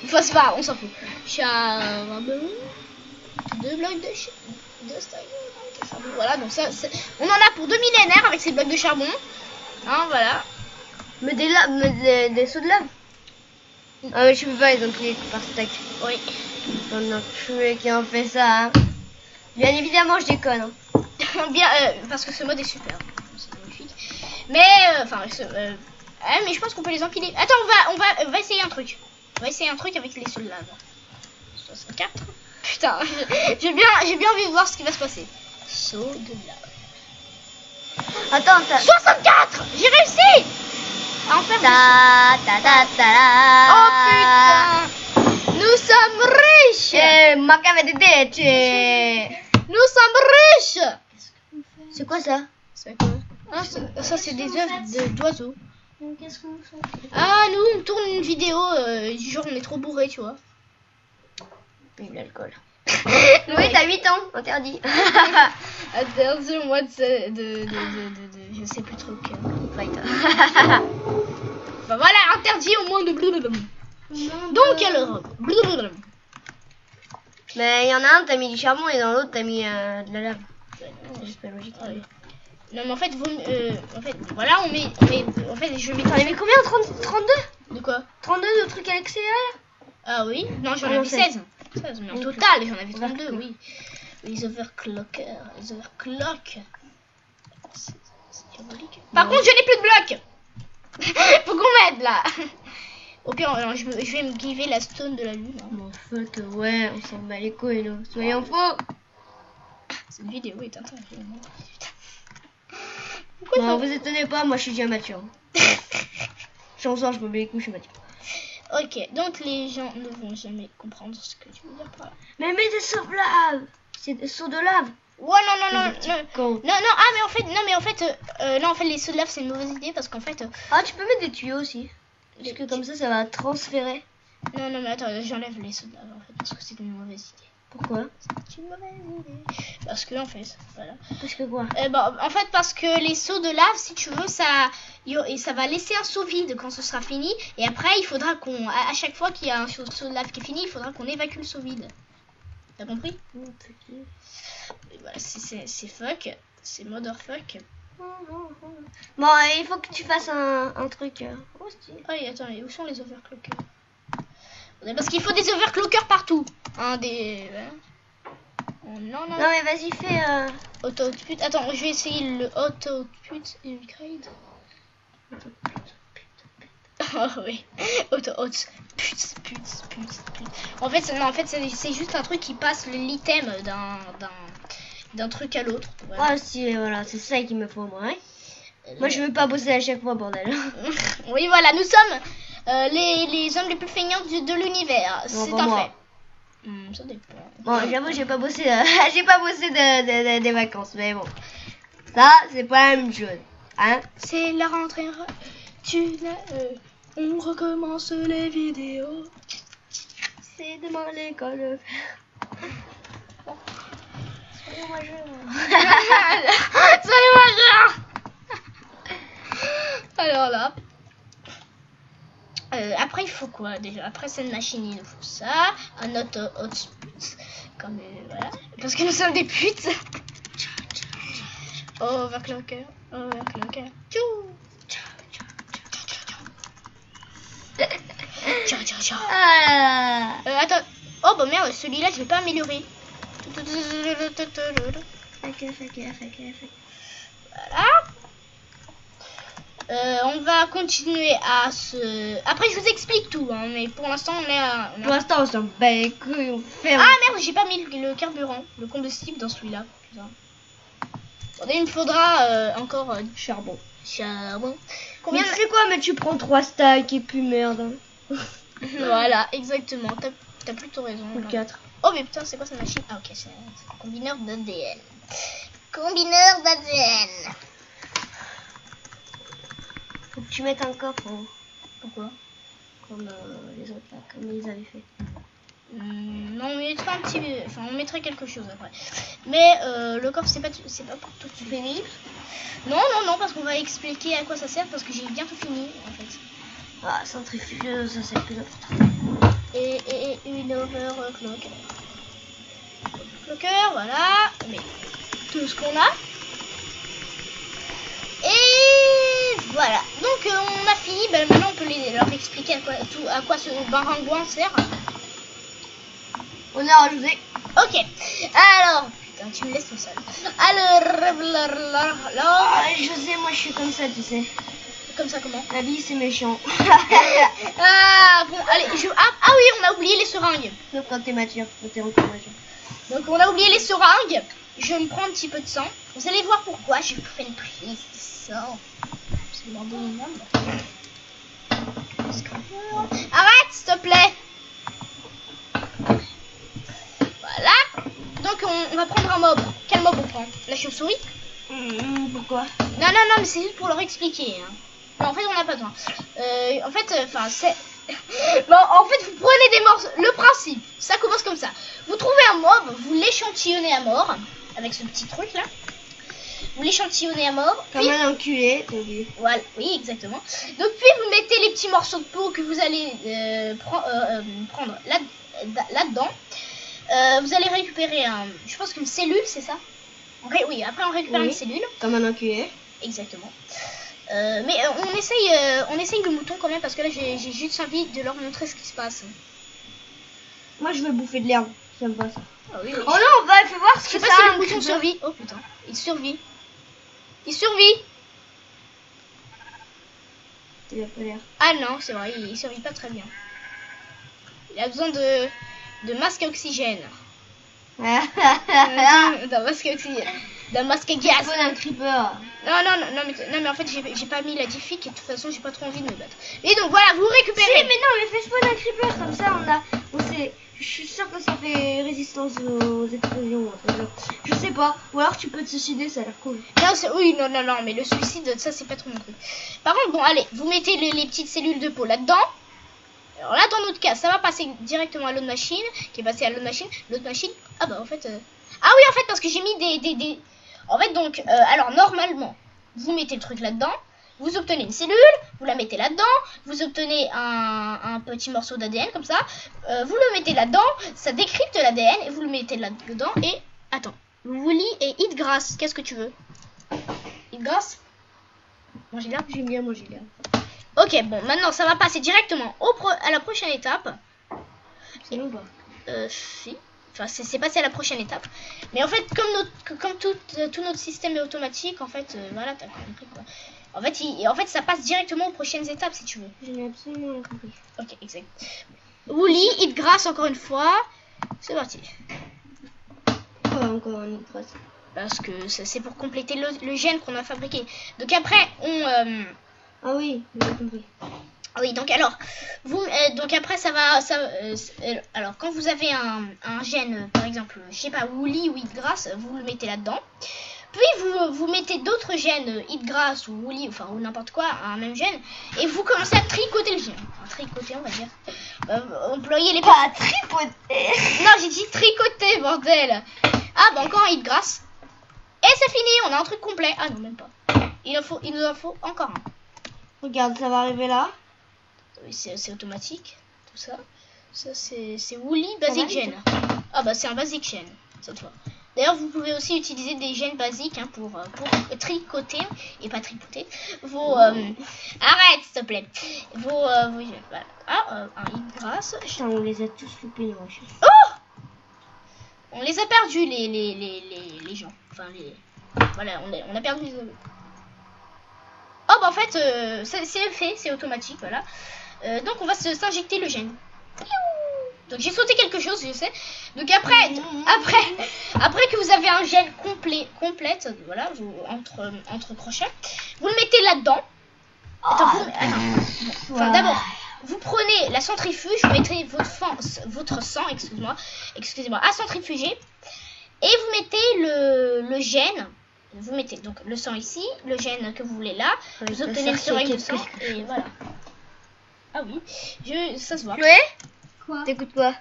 Enfin, c'est pas grave, on s'en fout. Charbon. 2 blocs de charbon. Voilà, donc ça, on en a pour 2 millénaires avec ces blocs de charbon. Hein, voilà.
Mais des seaux de lave. Ah mais je peux pas les empiler par stack.
Oui.
On a tué qui en fait ça. Hein. Bien évidemment, je déconne. Hein.
Bien, parce que ce mode est super. C'est magnifique. Mais, mais je pense qu'on peut les empiler. Attends, on va essayer un truc. On va essayer un truc avec les sauts de lave. 64. Putain, j'ai bien envie de voir ce qui va se passer. Saut de lave.
Attends,
64. J'ai réussi à en faire Oh putain. Nous sommes riches.
Maca vedete.
Nous sommes riches.
C'est quoi ça?
C'est quoi? Ah, ça c'est des œufs d'oiseaux.
Qu'est-ce qu'on fait?
Ah, nous on tourne une vidéo du jour on est trop bourré, tu vois.
Vive l'alcool. Oui, t'as 8 ans, interdit.
Attention, moi de je sais plus trop que.
Fight.
Bah voilà, interdit au moins de blablabla. Donc alors, blablabla.
Mais il y en a un, t'as mis du charbon et dans l'autre, t'as mis de la lave. C'est juste pas logique.
Ouais. Non mais en fait, voilà, on met, en fait, je mets.
T'en avais combien? 32?
De quoi?
32 de trucs à l'extérieur?
Ah oui? Non, j'en
Ah non,
avais 16. 16, mais en
Donc,
total, j'en avais 32, oui. Les overclockers, les overclock. C'est diabolique. Par contre, je n'ai plus de blocs. Faut qu'on m'aide là. Au pire, alors, je vais me giver la stone de la lune. Hein.
Bon, fuck, ouais, on s'en bat les couilles, nous. Soyons faux.
Cette vidéo est intéressante.
Non, vous étonnez pas, moi je suis déjà mature. Chanson, je me mets les couilles, je suis mature.
Ok, donc les gens ne vont jamais comprendre ce que tu veux dire par là.
Mais mets des sauts de lave. C'est des sauts de lave.
Ouais, non.
Con.
Non, ah, mais en fait, les sauts de lave c'est une mauvaise idée parce qu'en fait.
Ah, tu peux mettre des tuyaux aussi. Parce que comme ça va transférer.
Non, mais attends, j'enlève les sauts de lave en fait parce que c'est une mauvaise idée.
Pourquoi?
C'est une mauvaise idée. Parce que en fait, voilà.
Parce que quoi?
En fait, parce que les sauts de lave, si tu veux, ça va laisser un seau vide quand ce sera fini. Et après, il faudra à chaque fois qu'il y a un saut de lave qui est fini, il faudra qu'on évacue le seau vide. T'as compris? Et voilà, c'est fuck. C'est motherfuck.
Bon, il faut que tu fasses un truc.
Ah, et attends, et où sont les overclockers? Parce qu'il faut des overclockers partout. Non.
Non, mais vas-y, fais.
Auto-output. Attends, je vais essayer le auto-output upgrade. Oh oui. Auto-output. En fait, c'est juste un truc qui passe l'item d'un truc à l'autre.
Voilà, voilà, c'est ça qu'il me faut, moi. Hein. Moi, je veux pas bosser à chaque fois, bordel.
Oui, voilà, nous sommes les hommes les plus feignants de l'univers. C'est un fait. Ça dépend.
Bon, j'avoue, j'ai pas bossé, des vacances, mais bon. Ça, c'est pas la même chose. Hein?
C'est la rentrée. On recommence les vidéos.
C'est demain l'école. Soyons majeurs.
Soyons majeurs. Alors là. Après, il faut quoi déjà? Après cette machine, il nous faut ça. Un auto-output. Comme voilà. Parce que nous sommes des putes. Overclocker. Tchou. Ciao. Attends. Oh bah merde, celui-là, je vais pas améliorer. Voilà. On va continuer à se... Après, je vous explique tout, hein, mais pour l'instant, on est à...
Pour l'instant, on s'en bat les couilles, on fait...
Ah merde, j'ai pas mis le carburant, le combustible dans celui-là. Attendez, il me faudra encore du charbon.
Combien c'est quoi, mais tu prends 3 stacks et puis merde.
Voilà, exactement, t'as plutôt raison.
4.
Oh mais putain, c'est quoi cette machine? Ah ok, c'est un combineur d'ADN. Combineur d'ADN.
Faut que tu mettes un coffre. Hein.
Pourquoi?
Comme les autres là, comme ils avaient fait.
Non, on mettrait un petit... Enfin, on mettrait quelque chose après. Mais le coffre, c'est pas pour tout de suite.
Fini?
Non, parce qu'on va expliquer à quoi ça sert, parce que j'ai bientôt fini, en fait.
Ah, centrifugeuse, ça c'est plus important.
Et une overclocker. Overclocker, voilà. On met tout ce qu'on a. Et voilà. Donc, on a fini. Ben, maintenant, on peut leur expliquer à quoi ce baringouin sert.
On a rajouté.
Ok. Alors, Putain, tu me laisses tout seul. Alors,
Ah, José, moi je suis comme ça, tu sais.
comme ça comment?
La vie c'est méchant.
Ah bon, allez, ah oui, on a oublié les seringues.
Sauf quand t'es mature, quand t'es encore mature.
Donc on a oublié les seringues. Je me prends un petit peu de sang. Vous allez voir pourquoi je fais une prise de sang. Absolument abominable. Arrête, s'il te plaît. Voilà. Donc on va prendre un mob. Quel mob on prend? La chauve-souris?
Pourquoi?
Non, mais c'est juste pour leur expliquer. Hein. Non, en fait, on n'a pas besoin. En fait, c'est... Bon, en fait, vous prenez des morceaux. Le principe, ça commence comme ça. Vous trouvez un mob, vous l'échantillonnez à mort. Avec ce petit truc là. Vous l'échantillonnez à mort.
Comme
Puis...
un enculé, t'as oublié.
Voilà, oui, exactement. Donc, puis vous mettez les petits morceaux de peau que vous allez prendre là-dedans. Vous allez récupérer je pense qu'une cellule, c'est ça? Oui, après on récupère une cellule.
Comme un enculé.
Exactement. Mais on essaye le mouton quand même parce que là j'ai juste envie de leur montrer ce qui se passe.
Moi je veux bouffer de l'herbe, j'aime pas ça.
Ah oui,
Oh non, bah fais voir ce
je sais
que
pas
ça
si
a.
le mouton survit. Oh putain, il survit. Il survit.
Il a pas l'air.
Ah non, c'est vrai, il survit pas très bien. Il a besoin de masque à oxygène. D'un masque à oxygène. D'un masque à gaz.
C'est un creeper.
Non, mais en fait j'ai pas mis la diffic et de toute façon j'ai pas trop envie de me battre. Et donc voilà, vous récupérez.
Si, mais non, mais fais spawn un creeper comme ça, je suis sûre que ça fait résistance aux explosions. Je sais pas. Ou alors tu peux te suicider, ça a l'air cool.
Non, oui, non, mais le suicide, ça c'est pas trop mon truc. Par contre, bon, allez, vous mettez les petites cellules de peau là-dedans. Alors là, dans notre cas, ça va passer directement à l'autre machine, qui est passée à l'autre machine. L'autre machine, ah bah en fait... Ah oui, en fait, parce que j'ai mis des... En fait, donc, alors normalement, vous mettez le truc là-dedans, vous obtenez une cellule, vous la mettez là-dedans, vous obtenez un petit morceau d'ADN comme ça, vous le mettez là-dedans, ça décrypte l'ADN et vous le mettez là-dedans et... Attends, Woolly et Eat Grass, qu'est-ce que tu veux? Eat Grass? Manger l'herbe?
J'aime bien manger l'herbe.
Ok, bon, maintenant ça va passer directement à la prochaine étape.
C'est nous pas.
Si. Enfin, c'est passé à la prochaine étape. Mais en fait, comme tout notre système est automatique, en fait, voilà, t'as compris quoi. En fait, ça passe directement aux prochaines étapes si tu veux.
Je n'ai absolument rien compris.
Ok, exact. Woolly, Eat Grass encore une fois. C'est parti.
Oh, encore un autre.
Parce que c'est pour compléter le gène qu'on a fabriqué. Donc après, on...
Ah oui, j'ai compris.
Oui, donc alors, donc après ça va, alors quand vous avez un gène, par exemple, je sais pas, Woolly ou Eat Grass, vous le mettez là-dedans. Puis vous mettez d'autres gènes, Eat Grass ou Woolly, enfin ou n'importe quoi, un même gène, et vous commencez à tricoter le gène. Enfin, tricoter, on va dire. Employer les...
Pas tripoter.
Non, j'ai dit tricoter, bordel. Ah, bah encore un Eat Grass. Et c'est fini, on a un truc complet. Ah non, même pas. Il nous en faut encore un.
Regarde, ça va arriver là.
Oui, c'est automatique, tout ça. Ça, c'est Woolly Basic Gene. Ah bah c'est un Basic Gene, cette fois. D'ailleurs, vous pouvez aussi utiliser des gènes basiques hein, pour tricoter, et pas tripoter, vos... Arrête, s'il te plaît. Vos voilà. Ah, un Eat Grass.
Putain, on les a tous loupés, les machins.
Oh, on les a perdus, les gens. Enfin, voilà, on a perdu les... Oh bah en fait, c'est fait, c'est automatique, voilà. Donc on va s'injecter le gène. Donc j'ai sauté quelque chose, je sais. Donc après que vous avez un gène complète, voilà, entre crochets, vous le mettez là-dedans. Enfin d'abord, vous prenez la centrifuge, vous mettez votre sang, excusez-moi, à centrifuger, et vous mettez le gène. Vous mettez donc le sang ici, le gène que vous voulez là, vous obtenez une seringue de sang, et voilà. Ah oui, ça se voit.
Chloé,
Quoi?
t'écoutes quoi?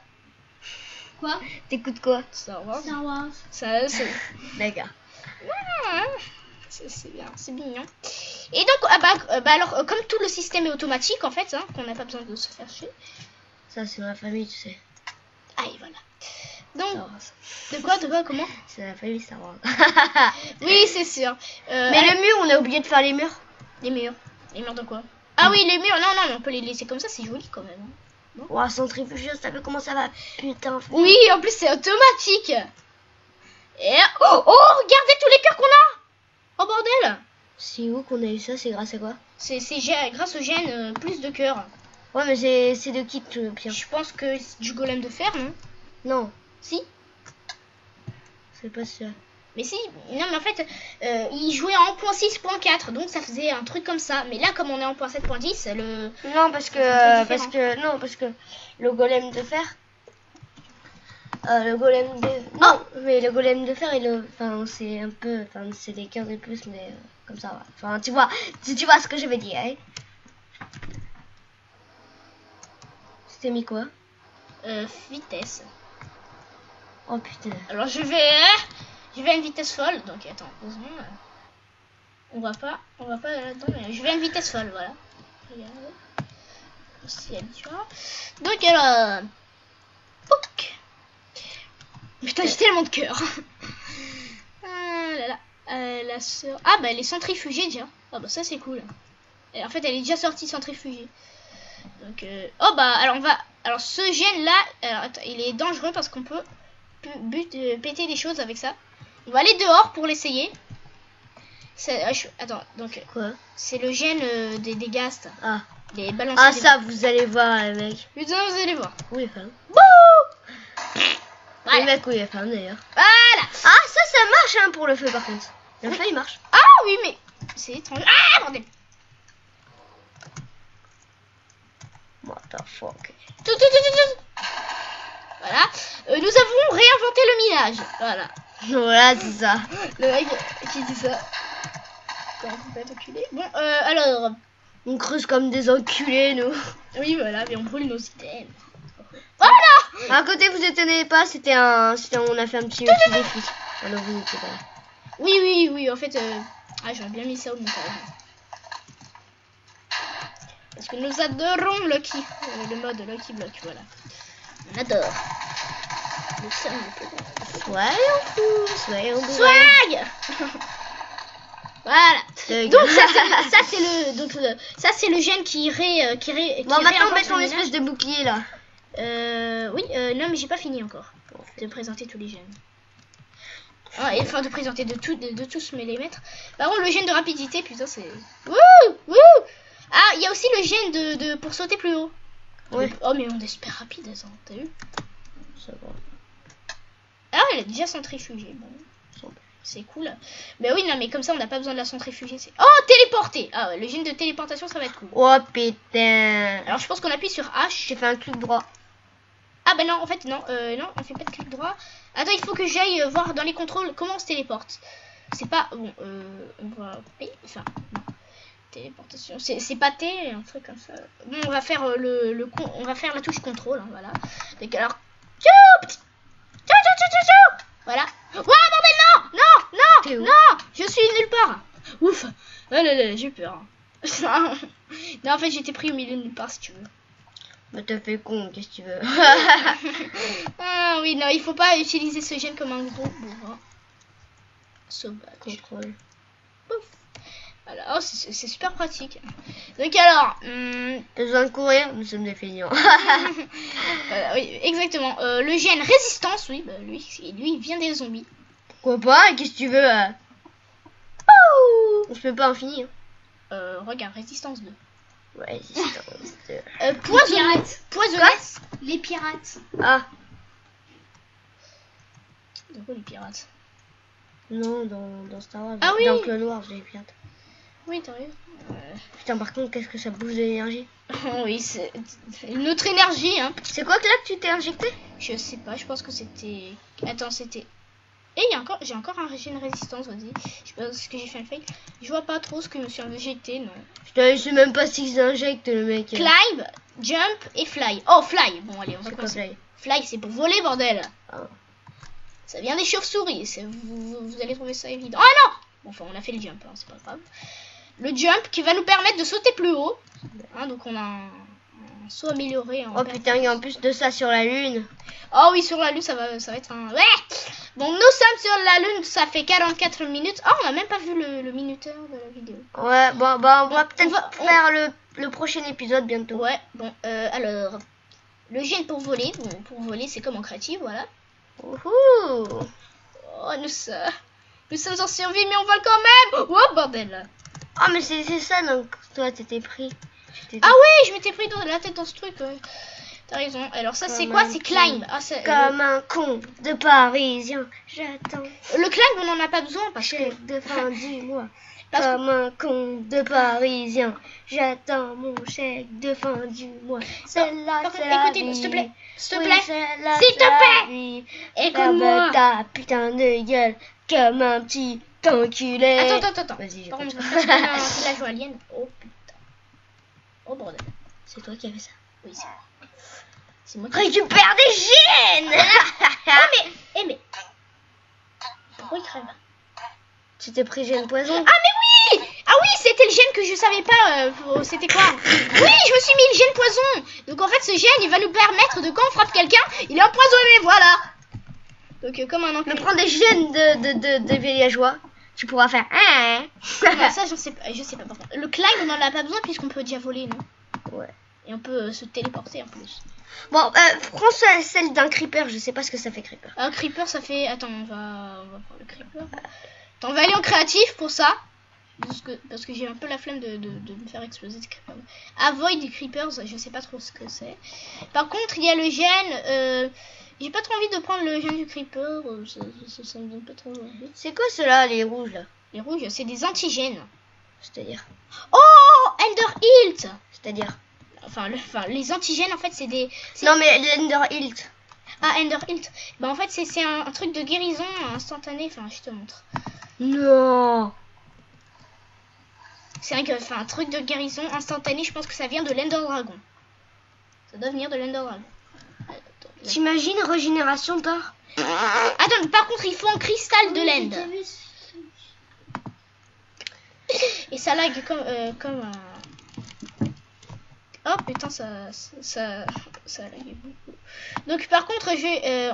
Quoi?
T'écoutes quoi?
Star Wars.
Star Wars.
Ça, c'est...
D'accord.
C'est bien, c'est mignon. Et donc, alors, comme tout le système est automatique, en fait, hein, qu'on n'a pas besoin de se faire chier.
Ça, c'est ma famille, tu sais.
Ah, et voilà. Donc, de quoi, comment?
C'est la famille Star Wars.
Oui, c'est sûr.
Mais le mur, on a oublié de faire les murs.
Les murs. Les murs de quoi? Ah oui, les murs, non, on peut les laisser comme ça, c'est joli quand même. Hein.
Ouah, centrifugeuse, t'as vu comment ça va? Putain.
Oui, en plus c'est automatique. Et oh, regardez tous les cœurs qu'on a. Oh bordel.
C'est où qu'on a eu ça? C'est grâce à quoi?
C'est grâce au gène plus de cœurs.
Ouais, mais c'est de qui le pire?
Je pense que c'est du golem de fer, non?
Non,
Si.
c'est pas ça.
Mais si, non mais en fait, il jouait en 1.6.4, donc ça faisait un truc comme ça. Mais là, comme on est en 1.7.10,
Non, parce
C'est un
que,
truc
parce que le golem de fer. Le golem de. Non, mais le golem de fer, enfin, c'est un peu. Enfin, c'est des 15 et plus, mais comme ça, ouais. Enfin, tu vois ce que je veux dire, hein. C'était mis quoi?
vitesse.
Oh putain.
Alors je vais à une vitesse folle, donc attends, 2 secondes. On va pas là-dedans, mais je vais à une vitesse folle, voilà. Regardez. C'est habituel. Donc alors, pouc. Putain, j'ai tellement de cœur. Ah là là, la sœur. Ah bah elle est centrifugée déjà. Ah bah ça c'est cool. Et en fait elle est déjà sortie centrifugée. Donc oh bah alors ce gène là, alors attends, il est dangereux parce qu'on peut péter des choses avec ça. On va aller dehors pour l'essayer. Attends, donc
Quoi?
c'est le gène des ghasts.
Ah.
Les balanciers.
Ah, ça, vous allez voir, les mecs.
Putain, vous allez voir.
Où est femme?
Voilà.
Les mecs, où est femme d'ailleurs?
Voilà.
Ah, ça marche hein, pour le feu par contre. Le feu il marche.
Ah oui, mais c'est étrange. Ah bordel.
What the fuck?
Tout. Voilà. Nous avons réinventé le minage. Voilà.
Voilà, c'est ça.
Le mec qui dit ça. Putain, faut pas être enculé. Bon, alors.
On creuse comme des enculés, nous.
Oui, voilà, mais on brûle nos items. Voilà.
À côté, vous étonnez pas, on a fait un petit défi. Alors vous n'étiez pas là.
Oui, en fait, j'aurais bien mis ça au montage. Parce que nous adorons Lucky, le mode Lucky Block, voilà. On adore. Nous sommes le plus grand.
Soyons fous, soyons fous.
Swag. Voilà.
Donc,
Donc ça c'est le gène qui
bon, maintenant, mets ton espèce de bouclier là.
Oui, non mais j'ai pas fini encore de présenter tous les gènes. Ah, et enfin de présenter de tous mais les mettre. Par contre le gène de rapidité, putain c'est. Wouh. Ah, il y a aussi le gène de pour sauter plus haut.
Ouais.
Oh mais on est super rapide, attends, t'as vu?
Ça va.
Ah, elle est déjà centrifugée. Bon, c'est cool. Mais oui, non, mais comme ça, on n'a pas besoin de la centrifuger. Oh, téléporter. Ah ouais, le gène de téléportation, ça va être cool.
Oh putain.
Alors, je pense qu'on appuie sur H.
J'ai fait un clic droit.
Ah bah non, en fait, non, on fait pas de clic droit. Attends, il faut que j'aille voir dans les contrôles comment on se téléporte. C'est pas... Bon, on va... Enfin, non. Téléportation. C'est pas T, un truc comme ça. Bon, on va faire on va faire la touche contrôle, hein, voilà. Donc alors... Voilà. Ouah, bordel, non, je suis nulle part. Ouf. Oh là là, j'ai peur. Non, en fait, j'étais pris au milieu de nulle part, si tu veux.
Bah t'as fait con, qu'est-ce que tu veux?
Ah oui, non, il faut pas utiliser ce gène comme un gros bourrin. Sauvage.
Contrôle.
Pouf. Voilà, oh, c'est super pratique. Donc alors...
T'as besoin de courir? Nous sommes des feignants.
voilà, oui, exactement. Le gène résistance, oui, bah, lui, il vient des zombies.
Pourquoi pas? Qu'est-ce que tu veux? On se fait pas infini. Hein.
Regarde, résistance 2.
Ouais, résistance 2.
Poisonnette. Poisonnette.
Les pirates.
Ah,
De quoi les pirates?
non, dans Star Wars.
Ah oui.
Dans Clone Wars, j'ai pirates.
Oui, t'as vu.
Putain, par contre, qu'est-ce que ça bouge de l'énergie?
Oui, c'est une autre énergie, hein.
C'est quoi que là que tu t'es injecté?
Je sais pas, je pense que c'était... Attends, c'était... Et j'ai encore un gène résistance, vas-y. Je sais pas ce que j'ai fait un fail. Je vois pas trop ce que je me suis injecté, non.
Je sais même pas s'il s'injecte, le mec.
Climb, jump et fly. Oh, fly. Bon, allez, on va
C'est quoi
commencer.
fly?
Fly, c'est pour voler, bordel.
Ah.
Ça vient des chauves-souris. Vous allez trouver ça évident. Oh non. Bon, enfin, on a fait le jump, hein, c'est pas grave. Le jump qui va nous permettre de sauter plus haut. Hein, donc on a un saut amélioré.
Oh putain, il y a en plus de ça sur la lune.
Oh oui, sur la lune, ça va être un... Ouais. Bon, nous sommes sur la lune, ça fait 44 minutes. Oh, on n'a même pas vu le minuteur de la vidéo.
Ouais, bon, bah on va peut-être
on-
faire le prochain épisode bientôt.
Ouais, bon, alors... Le gène pour voler. Bon, pour voler, c'est comme en créatif, voilà.
Ouhou.
Oh, nous sommes en survie, mais on vole quand même. Oh, bordel.
Ah, mais c'est ça, donc toi, t'étais pris.
Ah oui, je m'étais pris dans la tête dans ce truc. Ouais. T'as raison. Alors ça, c'est
Comme
quoi?
un
C'est
con.
climb. Ah, c'est,
Comme un con de Parisien, j'attends.
le climb, on n'en a pas besoin parce que...
Chèque de fin du mois.
Parce que-
Comme un con de Parisien, j'attends mon chèque de fin du mois. Celle-là,
Par contre,
c'est la
écoutez,
vie.
s'il te plaît. S'il te
Oui,
plaît.
celle-là,
S'il
c'est
te
la
plaît.
vie.
Écoute-moi.
Ferme ta putain de gueule comme un petit enculé.
Attends.
Vas-y, j'ai
Par
pas
contre,
de-
je vais faire un village alien. Oh putain. Oh bordel.
C'est toi qui as fait ça.
Oui, c'est moi. C'est moi qui...
Récupère des gènes.
mais... Pourquoi il crève?
Tu t'es pris gène poison.
Ah mais oui. Ah oui, c'était le gène que je savais pas. C'était quoi? Oui, je me suis mis le gène poison. Donc en fait, ce gène, il va nous permettre de quand on frappe quelqu'un, il est empoisonné, voilà. Donc comme un
Mais
enculé.
prends des gènes de villageois. Tu pourras faire.
Ah, ça, je sais pas par contre. Le climb, on en a pas besoin puisqu'on peut déjà voler, non?
Ouais.
Et on peut se téléporter en plus.
Bon, prends celle d'un creeper. Je sais pas ce que ça fait creeper.
Un creeper, ça fait... Attends, on va prendre le creeper. Attends, on va aller en créatif pour ça. Parce que j'ai un peu la flemme de me faire exploser des creepers. Avoid des creepers, je sais pas trop ce que c'est. Par contre, il y a le gène. J'ai pas trop envie de prendre le gène du creeper. Ça me donne pas trop envie.
C'est quoi ceux-là, les rouges là?
Les rouges, c'est des antigènes.
C'est-à-dire.
Oh, Ender Hilt.
C'est-à-dire.
Enfin, les antigènes, en fait, c'est des...
Non, mais l'Ender Hilt.
Ah, Ender Hilt. Bah, en fait, c'est un truc de guérison instantané. Enfin, je te montre.
Non.
C'est un truc de guérison instantané. Je pense que ça vient de l'Ender Dragon. Ça doit venir de l'Ender Dragon. Attends, là.
T'imagines régénération d'or?
Attends, par contre, il faut un cristal de l'End. Et ça lag comme un... Oh putain, ça a lagué beaucoup. Donc par contre,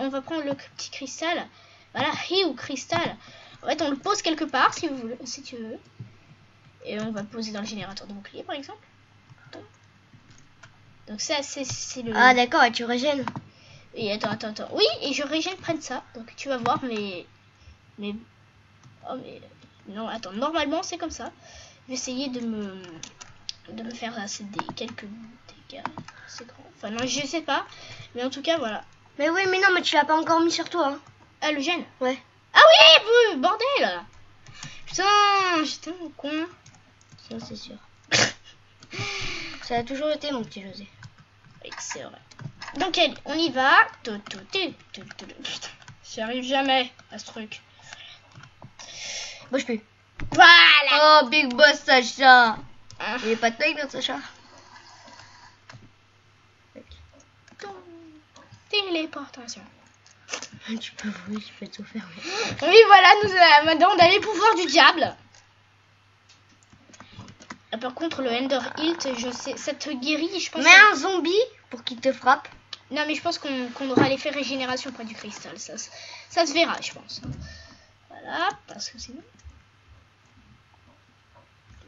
on va prendre le petit cristal. Voilà, ou cristal. En fait, on le pose quelque part si vous voulez, si tu veux. Et on va le poser dans le générateur de bouclier, par exemple. Attends. Donc ça, c'est le...
Ah d'accord, et tu régènes.
Et attends. Oui, et je régène près de ça. Donc tu vas voir, mais... Oh, mais... Non, attends, normalement, c'est comme ça. Je vais essayer de me faire quelques dégâts. C'est grand. Enfin, non, je sais pas. Mais en tout cas, voilà.
Mais oui, mais non, mais tu l'as pas encore mis sur toi. Hein.
Ah, le gène.
Ouais.
Ah oui, bordel. Putain, j'étais mon con.
Ça, c'est sûr. Ça a toujours été mon petit José.
Oui, c'est vrai. Donc, allez, on y va. Putain, j'y arrive jamais à ce truc.
Bouge plus.
Voilà.
Oh, Big Boss Sacha.
Ah.
Il est pas de taille, notre Sacha.
Téléportation.
Tu peux voler, tu peux tout faire.
Oui, voilà, maintenant on a les pouvoirs du diable. Ah, par contre, le Ender Hilt, je sais, ça te guérit, je pense.
Mais un zombie pour qu'il te frappe.
Non, mais je pense qu'on aura l'effet régénération près du cristal. Ça se verra, je pense. Voilà, parce que sinon...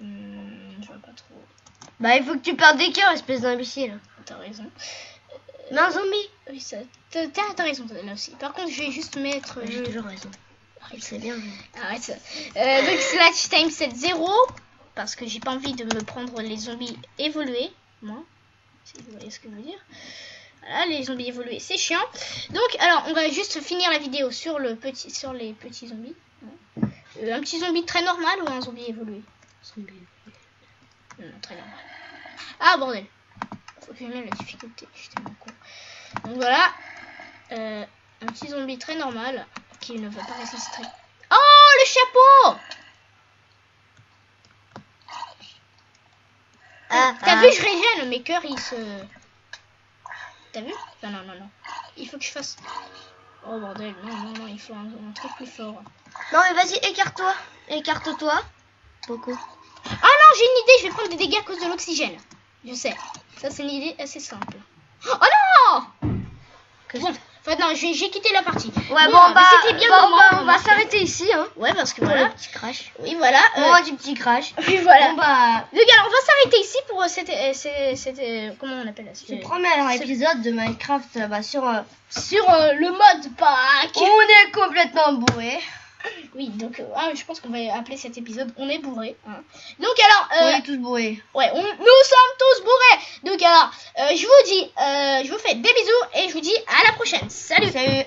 je vois pas trop.
Bah, il faut que tu perdes des cœurs, espèce d'imbécile.
T'as raison.
Mais un zombie.
Oui, t'as raison là aussi. Par contre, je vais juste mettre...
J'ai toujours raison.
Arrête.
C'est bien.
Arrête. Donc, slash time 7-0. Parce que j'ai pas envie de me prendre les zombies évolués. Moi. Si vous voyez ce que je veux dire. Voilà, les zombies évolués, c'est chiant. Donc, alors, on va juste finir la vidéo sur les petits zombies. Un petit zombie très normal ou un zombie évolué? Non, très normal. Ah, bordel. Faut que je mette la difficulté. Je suis tellement con. Donc voilà. Un petit zombie très normal qui ne va pas résister. Oh, le chapeau! T'as vu, je régène, mes cœurs ils se... T'as vu? Enfin, non. Il faut que je fasse... Oh bordel, non, il faut un truc plus fort.
Non, mais vas-y, écarte-toi. Écarte-toi. Beaucoup.
Ah non, j'ai une idée, je vais prendre des dégâts à cause de l'oxygène. Je sais. Ça, c'est une idée assez simple. Oh non!
Que
Bon, Enfin non, j'ai quitté la partie.
Ouais,
Bon,
bon,
mais
bah,
c'était bien
bon,
pour moi,
bah, on va
remarque.
s'arrêter ici, hein.
Ouais, parce que
Pour
voilà.
le petit crash.
Oui, voilà.
Bon, du petit crash.
Oui, voilà.
Bon, bah,
Donc alors, on va s'arrêter ici pour comment on appelle
ce premier épisode de Minecraft, bah, sur,
sur le mode pack.
on est complètement bourré.
Oui, donc je pense qu'on va appeler cet épisode On est bourré. Hein. Donc alors,
On est tous bourrés.
ouais, nous sommes tous bourrés. Donc alors, je vous dis, je vous fais des bisous et je vous dis à la prochaine. Salut.
Salut.